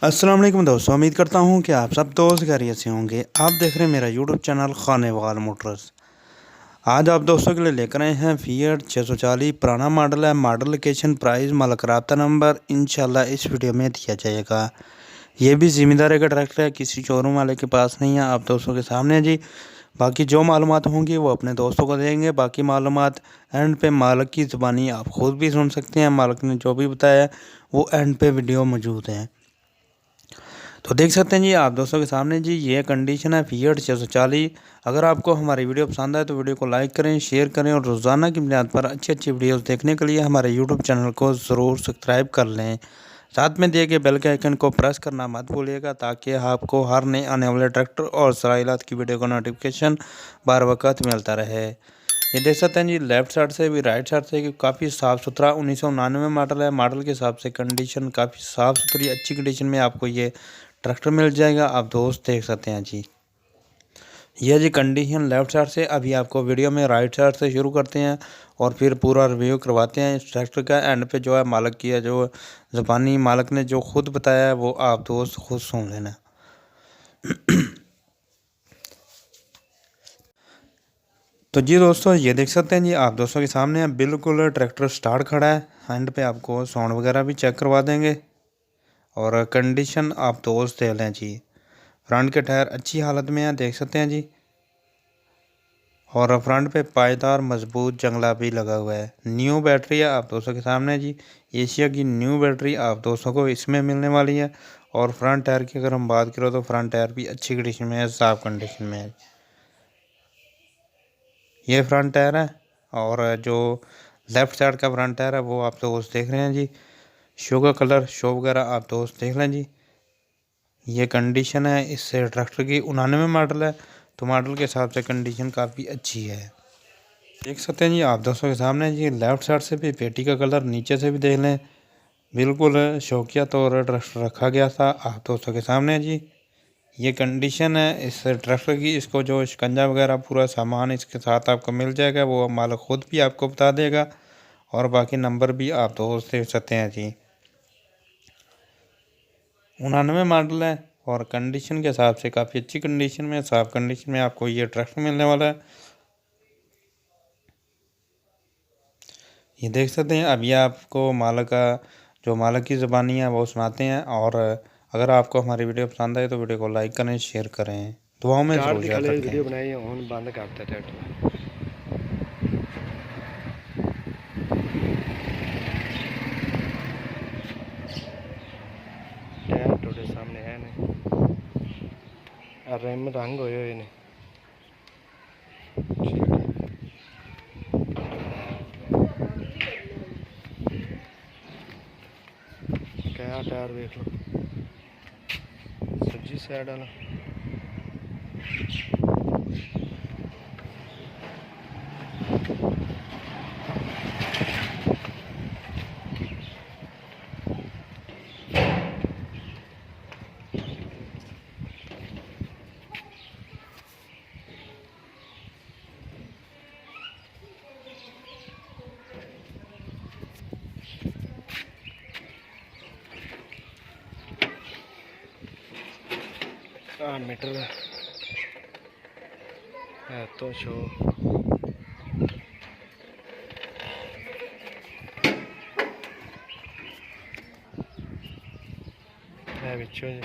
अस्सलाम वालेकुम दोस्तों, उम्मीद करता हूँ कि आप सब दोस्त खैरियत से होंगे। आप देख रहे हैं मेरा यूट्यूब चैनल खानेवाल मोटर्स। आज आप दोस्तों के लिए लेकर आए हैं फिएट 640 पुराना मॉडल है। मॉडल, लोकेशन, प्राइस, मालिक राब्ता नंबर इंशाल्लाह इस वीडियो में दिया जाएगा। ये भी ज़िम्मेदारी का ट्रैक्टर है, किसी शोरूम वाले के पास नहीं है। आप दोस्तों के सामने है जी। बाकी जो मालूमात होंगी वो अपने दोस्तों को देंगे। बाकी मालूमात एंड पे मालिक की ज़ुबानी आप खुद भी सुन सकते हैं। मालिक ने जो भी बताया है वो एंड पे वीडियो मौजूद है, तो देख सकते हैं जी आप दोस्तों के सामने जी। ये कंडीशन है फिएट 640। अगर आपको हमारी वीडियो पसंद आए तो वीडियो को लाइक करें, शेयर करें और रोज़ाना की बुनियाद पर अच्छी अच्छी वीडियोस देखने के लिए हमारे यूट्यूब चैनल को ज़रूर सब्सक्राइब कर लें। साथ में दिए गए बेल के आइकन को प्रेस करना मत भूलिएगा, ताकि आपको हर नए आने वाले ट्रैक्टर और सराइलात की वीडियो का नोटिफिकेशन बार वक्त मिलता रहे। ये देख सकते हैं जी, लेफ्ट साइड से भी राइट साइड से काफ़ी साफ़ सुथरा 1999 मॉडल है। मॉडल के हिसाब से कंडीशन काफ़ी साफ़ सुथरी अच्छी कंडीशन में आपको ये ट्रैक्टर मिल जाएगा। आप दोस्त देख सकते हैं जी, ये जी कंडीशन लेफ्ट साइड से। अभी आपको वीडियो में राइट साइड से शुरू करते हैं और फिर पूरा रिव्यू करवाते हैं इस ट्रैक्टर का। एंड पे जो है मालिक की है, जो ज़बानी मालिक ने जो खुद बताया है वो आप दोस्त खुद सुन लेना। तो जी दोस्तों, ये देख सकते हैं जी आप दोस्तों के सामने है, बिल्कुल ट्रैक्टर स्टार्ट खड़ा है। एंड पे आपको साउंड वगैरह भी चेक करवा देंगे और कंडीशन आप दोस्त देख लें जी। फ्रंट के टायर अच्छी हालत में है, देख सकते हैं जी। और फ्रंट पे पायदार मजबूत जंगला भी लगा हुआ है। न्यू बैटरी है आप दोस्तों के सामने जी। एशिया की न्यू बैटरी आप दोस्तों को इसमें मिलने वाली है। और फ्रंट टायर की अगर हम बात करें तो फ्रंट टायर भी अच्छी कंडीशन में है, साफ कंडीशन में है। ये फ्रंट टायर है और जो लेफ़्ट साइड का फ्रंट टायर है वो आप दोस्त देख रहे हैं जी। शो का कलर, शो वगैरह आप दोस्त देख लें जी। ये कंडीशन है इस ट्रैक्टर की। 99 मॉडल है, तो मॉडल के हिसाब से कंडीशन काफ़ी अच्छी है। देख सकते हैं जी आप दोस्तों के सामने जी, लेफ़्ट साइड से भी पेटी का कलर, नीचे से भी देख लें, बिल्कुल शौकिया तौर ट्रैक्टर रखा गया था आप दोस्तों के सामने जी। ये कंडीशन है इस ट्रैक्टर की। इसको जो शिकंजा वगैरह पूरा सामान इसके साथ आपको मिल जाएगा, वो मालिक खुद भी आपको बता देगा। और बाकी नंबर भी आप दोस्त दे सकते हैं जी। 99 मॉडल है और कंडीशन के हिसाब से काफ़ी अच्छी कंडीशन में, साफ कंडीशन में आपको ये ट्रैक्टर मिलने वाला है। ये देख सकते हैं। अभी आपको मालिक का जो मालिक की ज़बानी है वो सुनाते हैं। और अगर आपको हमारी वीडियो पसंद आए तो वीडियो को लाइक करें, शेयर करें, दुआओं में ज़रूर याद रखें। वीडियो बनाई हूँ बंद करते थे। टायर थोड़े सामने है ने, रिम रंग होए हुए ने। क्या टायर देख लो, सज्जी साइड वाला। मीटर है तो शो है बिचो जी।